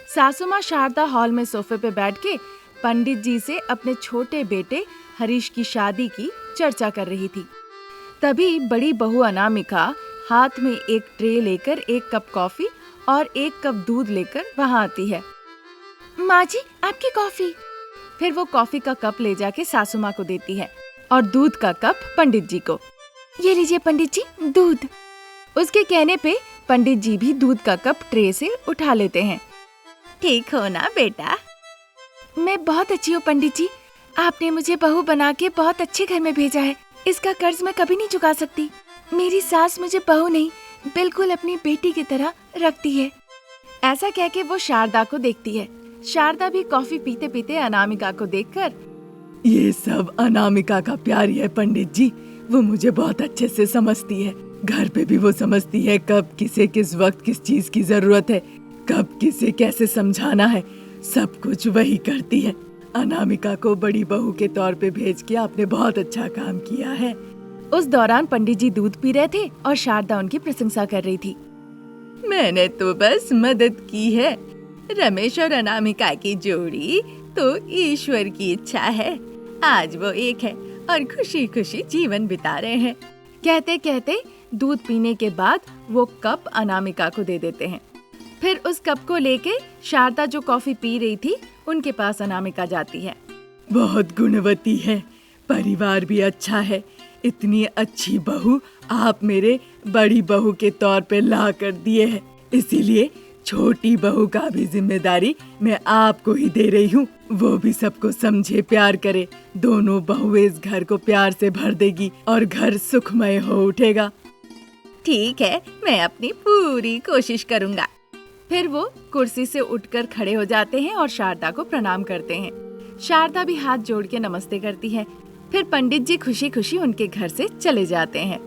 सासू माँ शारदा हॉल में सोफे पे बैठ के पंडित जी से अपने छोटे बेटे हरीश की शादी की चर्चा कर रही थी। तभी बड़ी बहू अनामिका हाथ में एक ट्रे लेकर एक कप कॉफी और एक कप दूध लेकर वहां आती है। माँ जी, आपकी कॉफी। फिर वो कॉफी का कप ले जाके सासू माँ को देती है और दूध का कप पंडित जी को। ये लीजिए पंडित जी, दूध। उसके कहने पे पंडित जी भी दूध का कप ट्रे से उठा लेते हैं। ठीक हो ना बेटा? मैं बहुत अच्छी हूँ पंडित जी। आपने मुझे बहू बना के बहुत अच्छे घर में भेजा है। इसका कर्ज मैं कभी नहीं चुका सकती। मेरी सास मुझे बहू नहीं, बिल्कुल अपनी बेटी की तरह रखती है। ऐसा कह के वो शारदा को देखती है। शारदा भी कॉफी पीते पीते अनामिका को देखकर, ये सब अनामिका का प्यार ही है पंडित जी। वो मुझे बहुत अच्छे से समझती है। घर पे भी वो समझती है कब किसे किस वक्त किस चीज की जरूरत है, कब किसे कैसे समझाना है, सब कुछ वही करती है। अनामिका को बड़ी बहू के तौर पे भेज के आपने बहुत अच्छा काम किया है। उस दौरान पंडित जी दूध पी रहे थे और शारदा उनकी प्रशंसा कर रही थी। मैंने तो बस मदद की है। रमेश और अनामिका की जोड़ी तो ईश्वर की इच्छा है। आज वो एक है और खुशी खुशी जीवन बिता रहे हैं। कहते कहते दूध पीने के बाद वो कप अनामिका को दे देते हैं। फिर उस कप को लेके शारदा जो कॉफी पी रही थी उनके पास अनामिका जाती है। बहुत गुणवती है, परिवार भी अच्छा है। इतनी अच्छी बहू आप मेरे बड़ी बहू के तौर पे ला कर दिए हैं, इसीलिए छोटी बहू का भी जिम्मेदारी मैं आपको ही दे रही हूँ। वो भी सबको समझे, प्यार करे। दोनों बहुएं इस घर को प्यार से भर देगी और घर सुखमय हो उठेगा। ठीक है, मैं अपनी पूरी कोशिश करूँगा। फिर वो कुर्सी से उठकर खड़े हो जाते हैं और शारदा को प्रणाम करते हैं। शारदा भी हाथ जोड़ के नमस्ते करती है। फिर पंडित जी खुशी खुशी उनके घर से चले जाते हैं।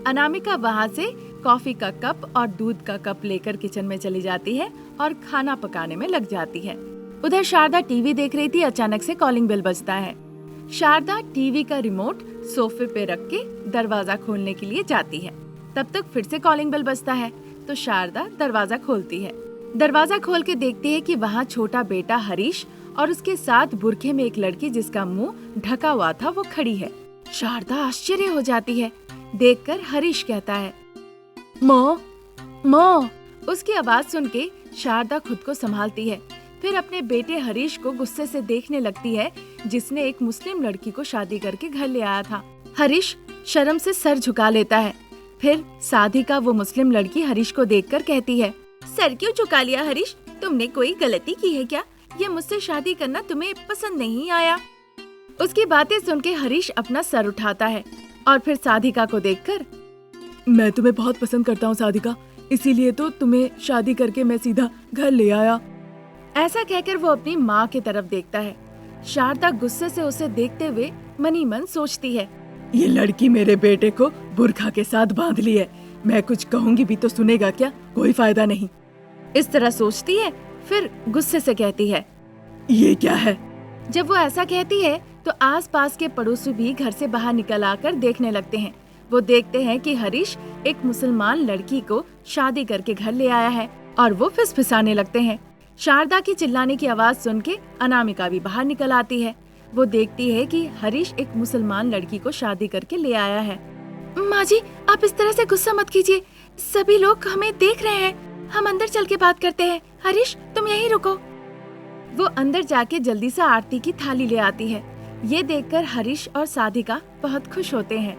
अनामिका वहाँ से कॉफी का कप और दूध का कप लेकर किचन में चली जाती है और खाना पकाने में लग जाती है। उधर शारदा टीवी देख रही थी। अचानक से कॉलिंग बेल बजता है। शारदा टीवी का रिमोट सोफे पे रख के दरवाजा खोलने के लिए जाती है। तब तक फिर से कॉलिंग बेल बजता है तो शारदा दरवाजा खोलती है। दरवाजा खोल के देखती है कि वहाँ छोटा बेटा हरीश और उसके साथ बुरखे में एक लड़की जिसका मुंह ढका हुआ था वो खड़ी है। शारदा आश्चर्य हो जाती है। देखकर हरीश कहता है, माँ, माँ। उसकी आवाज सुन के शारदा खुद को संभालती है। फिर अपने बेटे हरीश को गुस्से से देखने लगती है जिसने एक मुस्लिम लड़की को शादी करके घर ले आया था। हरीश शर्म से सर झुका लेता है। फिर साधिका वो मुस्लिम लड़की हरीश को देखकर कहती है, सर क्यों झुका लिया हरीश? तुमने कोई गलती की है क्या? ये मुझसे शादी करना तुम्हें पसंद नहीं आया? उसकी बातें सुन के हरीश अपना सर उठाता है और फिर साधिका को देखकर, मैं तुम्हें बहुत पसंद करता हूँ साधिका, इसीलिए तो तुम्हें शादी करके मैं सीधा घर ले आया। ऐसा कहकर वो अपनी माँ की तरफ देखता है। शारदा गुस्से से उसे देखते हुए मनी मन सोचती है, ये लड़की मेरे बेटे को बुरखा के साथ बांध ली है। मैं कुछ कहूँगी भी तो सुनेगा क्या? कोई फायदा नहीं। इस तरह सोचती है। फिर गुस्से से कहती है, ये क्या है? जब वो ऐसा कहती है तो आसपास के पड़ोसी भी घर से बाहर निकल आकर देखने लगते हैं। वो देखते हैं कि हरीश एक मुसलमान लड़की को शादी करके घर ले आया है और वो फिसफिसाने लगते हैं। शारदा की चिल्लाने की आवाज सुन के अनामिका भी बाहर निकल आती है। वो देखती है कि हरीश एक मुसलमान लड़की को शादी करके ले आया है। माँ जी, आप इस तरह से गुस्सा मत कीजिए। सभी लोग हमें देख रहे हैं। हम अंदर चल के बात करते हैं। हरीश, तुम यहीं रुको। वो अंदर जाके जल्दी से आरती की थाली ले आती है। ये देखकर हरीश और साधिका बहुत खुश होते हैं।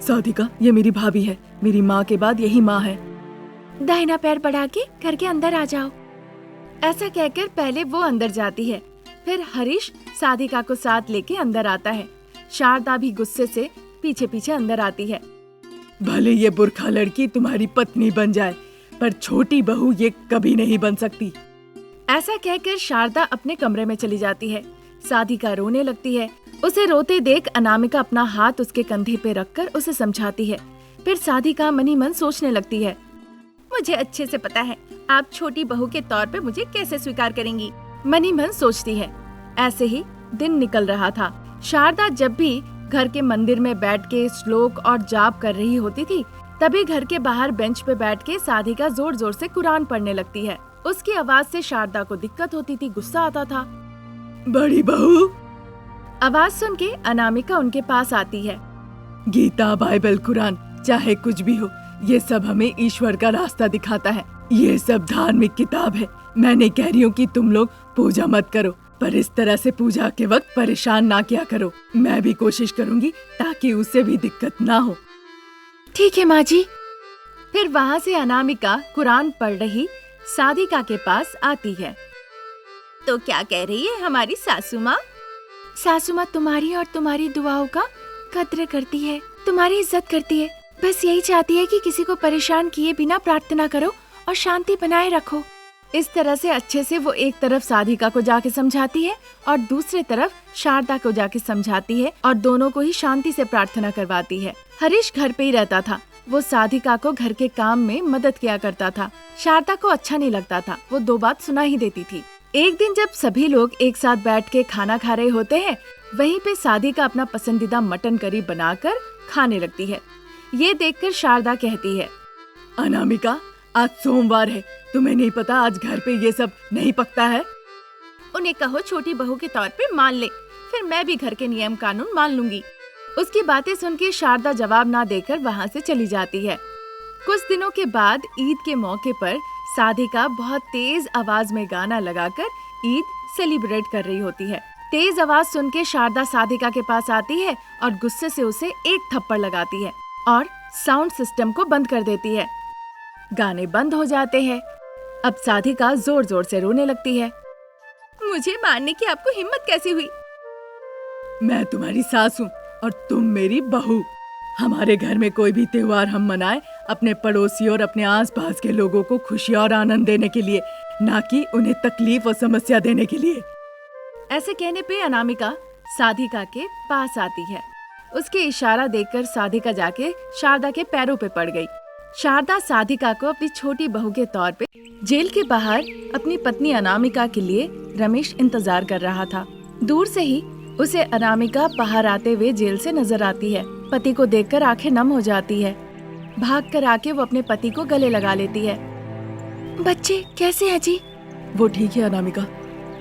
साधिका, ये मेरी भाभी है। मेरी माँ के बाद यही माँ है। दाहिना पैर बढ़ा के घर के अंदर आ जाओ। ऐसा कहकर पहले वो अंदर जाती है। फिर हरीश साधिका को साथ लेके अंदर आता है। शारदा भी गुस्से से पीछे पीछे अंदर आती है। भले ये बुरखा लड़की तुम्हारी पत्नी बन जाए, पर छोटी बहू ये कभी नहीं बन सकती। ऐसा कहकर शारदा अपने कमरे में चली जाती है। साधिका रोने लगती है। उसे रोते देख अनामिका अपना हाथ उसके कंधे पे रखकर उसे समझाती है। फिर साधिका मनी मन सोचने लगती है, मुझे अच्छे से पता है आप छोटी बहू के तौर पे मुझे कैसे स्वीकार करेंगी। मनी मन सोचती है। ऐसे ही दिन निकल रहा था। शारदा जब भी घर के मंदिर में बैठ के श्लोक और जाप कर रही होती थी, तभी घर के बाहर बेंच पे बैठ के साधिका जोर जोर से कुरान पढ़ने लगती है। उसकी आवाज से शारदा को दिक्कत होती थी, गुस्सा आता था। बड़ी बहू। आवाज सुन के अनामिका उनके पास आती है। गीता, बाइबल, कुरान, चाहे कुछ भी हो, ये सब हमें ईश्वर का रास्ता दिखाता है। ये सब धार्मिक किताब है। मैं नहीं कह रही हूँ कि तुम लोग पूजा मत करो, पर इस तरह से पूजा के वक्त परेशान ना किया करो। मैं भी कोशिश करूँगी ताकि उसे भी दिक्कत ना हो। ठीक है माँ जी। फिर वहाँ से अनामिका कुरान पढ़ रही साधिका के पास आती है। तो क्या कह रही है हमारी सासू माँ? सासू माँ तुम्हारी और तुम्हारी दुआओं का कद्र करती है, तुम्हारी इज्जत करती है। बस यही चाहती है कि किसी को परेशान किए बिना प्रार्थना करो और शांति बनाए रखो। इस तरह से अच्छे से वो एक तरफ साधिका को जाके समझाती है और दूसरे तरफ शारदा को जाके समझाती है और दोनों को ही शांति से प्रार्थना करवाती है। हरीश घर पे ही रहता था। वो साधिका को घर के काम में मदद किया करता था। शारदा को अच्छा नहीं लगता था, वो दो बात सुना ही देती थी। एक दिन जब सभी लोग एक साथ बैठ के खाना खा रहे होते हैं, वहीं पे साधिका अपना पसंदीदा मटन करी बनाकर खाने लगती है। ये देखकर शारदा कहती है, अनामिका, आज सोमवार है, तुम्हें नहीं पता आज घर पे ये सब नहीं पकता है? उन्हें कहो छोटी बहू के तौर पे मान ले, फिर मैं भी घर के नियम कानून मान लूंगी। उसकी बातें सुन के शारदा जवाब ना देकर वहाँ से चली जाती है। कुछ दिनों के बाद ईद के मौके पर साधिका बहुत तेज आवाज में गाना लगाकर ईद सेलिब्रेट कर रही होती है। तेज आवाज सुन के शारदा साधिका के पास आती है और गुस्से से उसे एक थप्पड़ लगाती है और साउंड सिस्टम को बंद कर देती है। गाने बंद हो जाते हैं। अब साधिका जोर जोर से रोने लगती है। मुझे मारने की आपको हिम्मत कैसी हुई? मैं तुम्हारी सास हूँ और तुम मेरी बहू। हमारे घर में कोई भी त्योहार हम मनाए अपने पड़ोसी और अपने आसपास के लोगों को खुशी और आनंद देने के लिए, ना कि उन्हें तकलीफ और समस्या देने के लिए। ऐसे कहने पे अनामिका साधिका के पास आती है। उसके इशारा देखकर साधिका जाके शारदा के पैरों पे पड़ गई। शारदा साधिका को अपनी छोटी बहू के तौर पे जेल के बाहर अपनी पत्नी अनामिका के लिए रमेश इंतजार कर रहा था। दूर से ही उसे अनामिका बाहर आते हुए जेल से नजर आती है। पति को देखकर आंखें नम हो जाती है। भागकर आके वो अपने पति को गले लगा लेती है। बच्चे कैसे हैं जी? वो ठीक है अनामिका,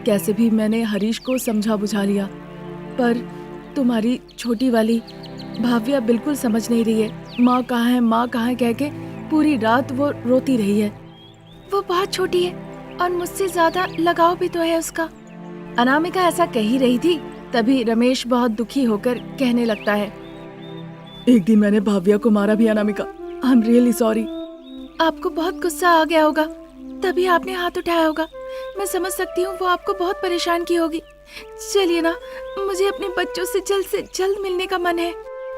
कैसे भी मैंने हरीश को समझा बुझा लिया, पर तुम्हारी छोटी वाली भाव्या बिल्कुल समझ नहीं रही है। माँ कहाँ है, माँ कहाँ है कह के पूरी रात वो रोती रही है। वो बहुत छोटी है और मुझसे ज्यादा लगाव भी तो है उसका। अनामिका ऐसा कह ही रही थी, तभी रमेश बहुत दुखी होकर कहने लगता है, एक दिन मैंने भाव्या को मारा भी Anamika. I am really sorry. आपको बहुत गुस्सा आ गया होगा, तभी आपने हाथ उठाया होगा। मैं समझ सकती हूँ, वो आपको बहुत परेशान की होगी। चलिए ना, मुझे अपने बच्चों से जल्द मिलने का मन है।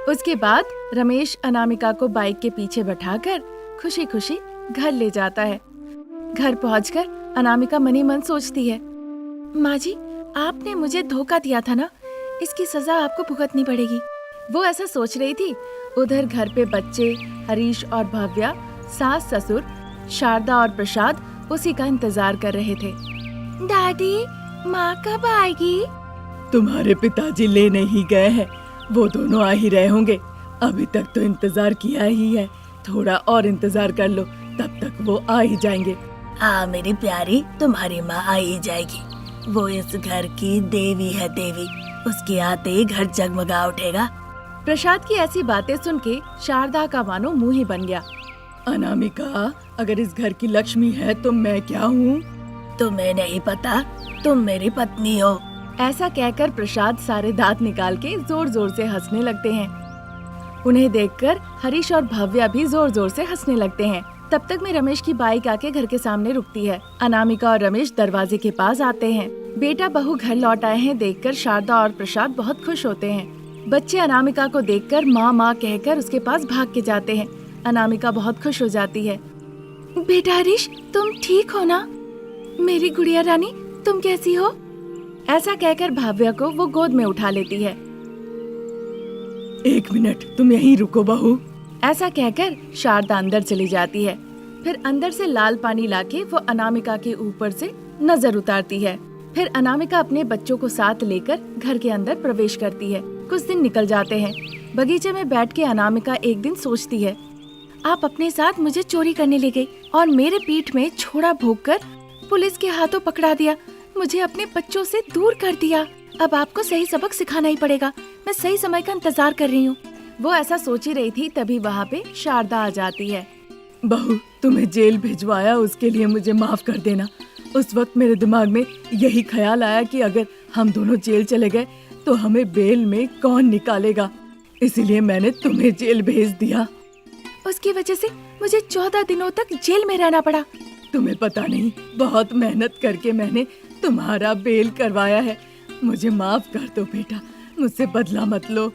उसके बाद रमेश अनामिका को बाइक के पीछे बैठाकर खुशी खुशी घर ले जाता है। घर पहुंचकर अनामिका मनी मन सोचती है, माँ जी आपने मुझे धोखा दिया था ना, इसकी सजा आपको भुगतनी पड़ेगी। वो ऐसा सोच रही थी। उधर घर पे बच्चे हरीश और भव्या, सास ससुर, शारदा और प्रसाद उसी का इंतजार कर रहे थे। दादी, माँ कब आएगी? तुम्हारे पिताजी लेने ही गए हैं, वो दोनों आ ही रहे होंगे। अभी तक तो इंतजार किया ही है, थोड़ा और इंतजार कर लो, तब तक वो आ ही जाएंगे। हाँ मेरी प्यारी, तुम्हारी माँ आ ही जाएगी। वो इस घर की देवी है, देवी। उसके आते ही घर जगमगा उठेगा। प्रसाद की ऐसी बातें सुन के शारदा का मानो मुंह ही बन गया। अनामिका, अगर इस घर की लक्ष्मी है तो मैं क्या हूँ? तुम्हें नहीं पता, तुम मेरी पत्नी हो। ऐसा कहकर प्रसाद सारे दांत निकाल के जोर जोर से हंसने लगते हैं। उन्हें देखकर हरीश और भव्या भी जोर जोर से हंसने लगते हैं। तब तक में रमेश की बाइक आके घर के सामने रुकती है। अनामिका और रमेश दरवाजे के पास आते हैं। बेटा बहू घर लौट आए हैं देखकर शारदा और प्रसाद बहुत खुश होते हैं। बच्चे अनामिका को देखकर माँ माँ कहकर उसके पास भाग के जाते हैं। अनामिका बहुत खुश हो जाती है। बेटा हरीश, तुम ठीक हो ना? मेरी गुड़िया रानी, तुम कैसी हो? ऐसा कहकर भाव्या को वो गोद में उठा लेती है। एक मिनट, तुम यहीं रुको बहू। ऐसा कहकर शारदा अंदर चली जाती है। फिर अंदर से लाल पानी लाके वो अनामिका के ऊपर से नजर उतारती है। फिर अनामिका अपने बच्चों को साथ लेकर घर के अंदर प्रवेश करती है। कुछ दिन निकल जाते हैं। बगीचे में बैठ के अनामिका एक दिन सोचती है, आप अपने साथ मुझे चोरी करने ले गई और मेरे पीठ में छोड़ा भोंककर पुलिस के हाथों पकड़ा दिया, मुझे अपने बच्चों से दूर कर दिया। अब आपको सही सबक सिखाना ही पड़ेगा। मैं सही समय का इंतजार कर रही हूँ। वो ऐसा सोच ही रही थी, तभी वहाँ पे शारदा आ जाती है। बहू, तुम्हें जेल भिजवाया उसके लिए मुझे माफ कर देना। उस वक्त मेरे दिमाग में यही ख्याल आया कि अगर हम दोनों जेल चले गए तो हमें बेल में कौन निकालेगा, इसीलिए मैंने तुम्हें जेल भेज दिया। उसकी वजह से मुझे 14 दिनों तक जेल में रहना पड़ा। तुम्हें पता नहीं, बहुत मेहनत करके मैंने तुम्हारा बेल करवाया है। मुझे माफ कर दो बेटा, मुझसे बदला मत लो।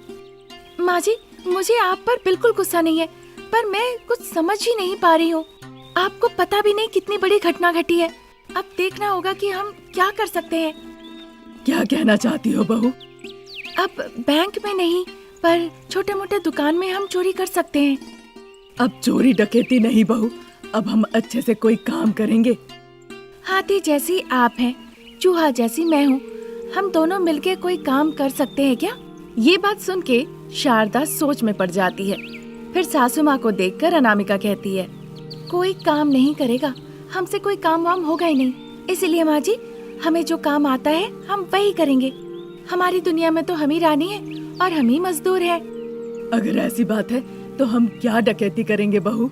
माँ जी, मुझे आप पर बिल्कुल गुस्सा नहीं है, पर मैं कुछ समझ ही नहीं पा रही हूँ। आपको पता भी नहीं कितनी बड़ी घटना घटी है। अब देखना होगा कि हम क्या कर सकते हैं। क्या कहना चाहती हो बहू? अब बैंक में नहीं, पर छोटे मोटे दुकान में हम चोरी कर सकते हैं। अब चोरी डकैती नहीं बहू, अब हम अच्छे से कोई काम करेंगे। हाथी जैसी आप हैं, चूहा जैसी मैं हूँ। हम दोनों मिलके कोई काम कर सकते हैं क्या? ये बात सुन के शारदा सोच में पड़ जाती है। फिर सासू माँ को देखकर अनामिका कहती है, कोई काम नहीं करेगा, हमसे कोई काम वाम होगा ही नहीं। इसीलिए माँ जी, हमें जो काम आता है हम वही करेंगे। हमारी दुनिया में तो हम ही रानी है और हम ही मजदूर है। अगर ऐसी बात है तो हम क्या डकैती करेंगे बहू?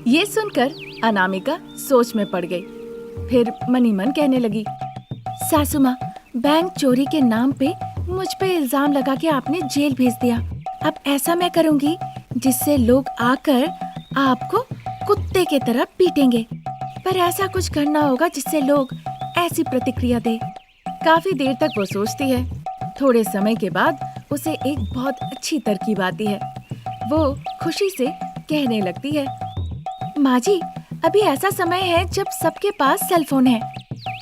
ये सुनकर अनामिका सोच में पड़ गई। फिर मनी मन कहने लगी, सासू माँ, बैंक चोरी के नाम पे मुझ पे इल्जाम लगा के आपने जेल भेज दिया। अब ऐसा मैं करूँगी जिससे लोग आकर आपको कुत्ते की तरह पीटेंगे। पर ऐसा कुछ करना होगा जिससे लोग ऐसी प्रतिक्रिया दे। काफी देर तक वो सोचती है। थोड़े समय के बाद उसे एक बहुत अच्छी तरकीब आती है। वो खुशी से कहने लगती है, माँ जी, अभी ऐसा समय है जब सबके पास सेलफोन है।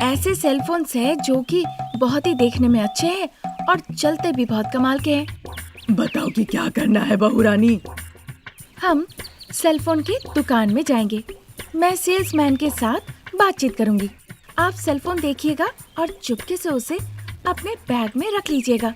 ऐसे सेलफोन्स है जो कि बहुत ही देखने में अच्छे हैं और चलते भी बहुत कमाल के हैं। बताओ कि क्या करना है बहू रानी? हम सेलफोन की दुकान में जाएंगे। मैं सेल्समैन के साथ बातचीत करूंगी। आप सेलफोन देखिएगा और चुपके से उसे अपने बैग में रख लीजिएगा।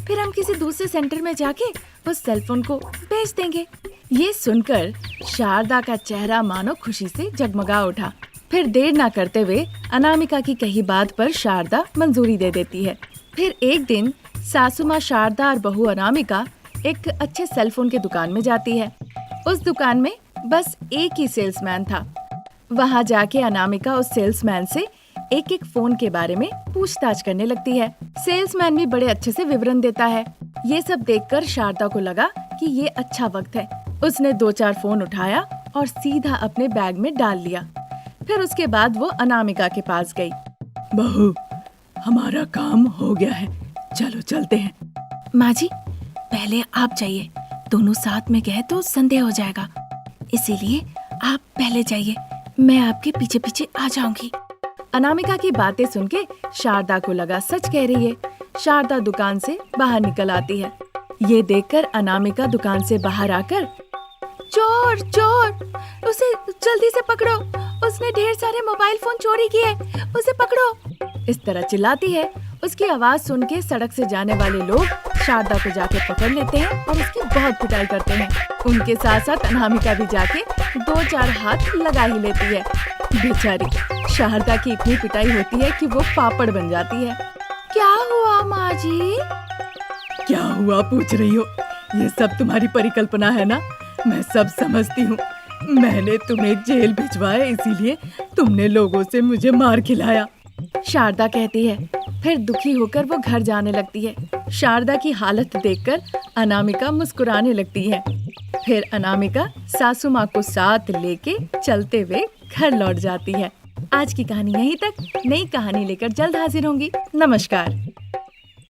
फिर हम किसी दूसरे सेंटर में जाके उस सेलफोन को बेच देंगे। ये सुनकर शारदा का चेहरा मानो खुशी से जगमगा उठा। फिर देर ना करते हुए अनामिका की कही बात पर शारदा मंजूरी दे देती है। फिर एक दिन सासू माँ शारदा और बहू अनामिका एक अच्छे सेलफोन के दुकान में जाती है। उस दुकान में बस एक ही सेल्समैन था। वहाँ जाके अनामिका उस सेल्समैन से एक एक फोन के बारे में पूछताछ करने लगती है। सेल्समैन भी बड़े अच्छे से विवरण देता है। ये सब देखकर शारदा को लगा कि ये अच्छा वक्त है। उसने 2-4 फोन उठाया और सीधा अपने बैग में डाल लिया। फिर उसके बाद वो अनामिका के पास गई। बहू, हमारा काम हो गया है, चलो चलते हैं। माँ जी, पहले आप जाइए, दोनों साथ में गए तो संदेह हो जाएगा, इसीलिए आप पहले जाइए, मैं आपके पीछे पीछे आ जाऊंगी। अनामिका की बातें सुन के शारदा को लगा सच कह रही है। शारदा दुकान से बाहर निकल आती है। ये देखकर अनामिका दुकान से बाहर आकर, चोर चोर, उसे जल्दी से पकड़ो, उसने ढेर सारे मोबाइल फोन चोरी किए, उसे पकड़ो, इस तरह चिल्लाती है। उसकी आवाज सुन के सड़क से जाने वाले लोग शारदा को जाके पकड़ लेते हैं और उसकी बहुत पिटाई करते हैं। उनके साथ साथ अनामिका भी जाके 2-4 हाथ लगा ही लेती है। बेचारी शारदा की इतनी पिटाई होती है कि वो पापड़ बन जाती है। क्या हुआ माँ जी? क्या हुआ पूछ रही हो? ये सब तुम्हारी परिकल्पना है ना? मैं सब समझती हूँ। मैंने तुम्हें जेल भिजवाया, इसीलिए तुमने लोगों से मुझे मार खिलाया। शारदा कहती है। फिर दुखी होकर वो घर जाने लगती है। शारदा की हालत देखकर अनामिका मुस्कुराने लगती है। फिर अनामिका सासू माँ को साथ लेके चलते हुए घर लौट जाती है। आज की कहानी यहीं तक। नई कहानी लेकर जल्द हाजिर होंगी। नमस्कार।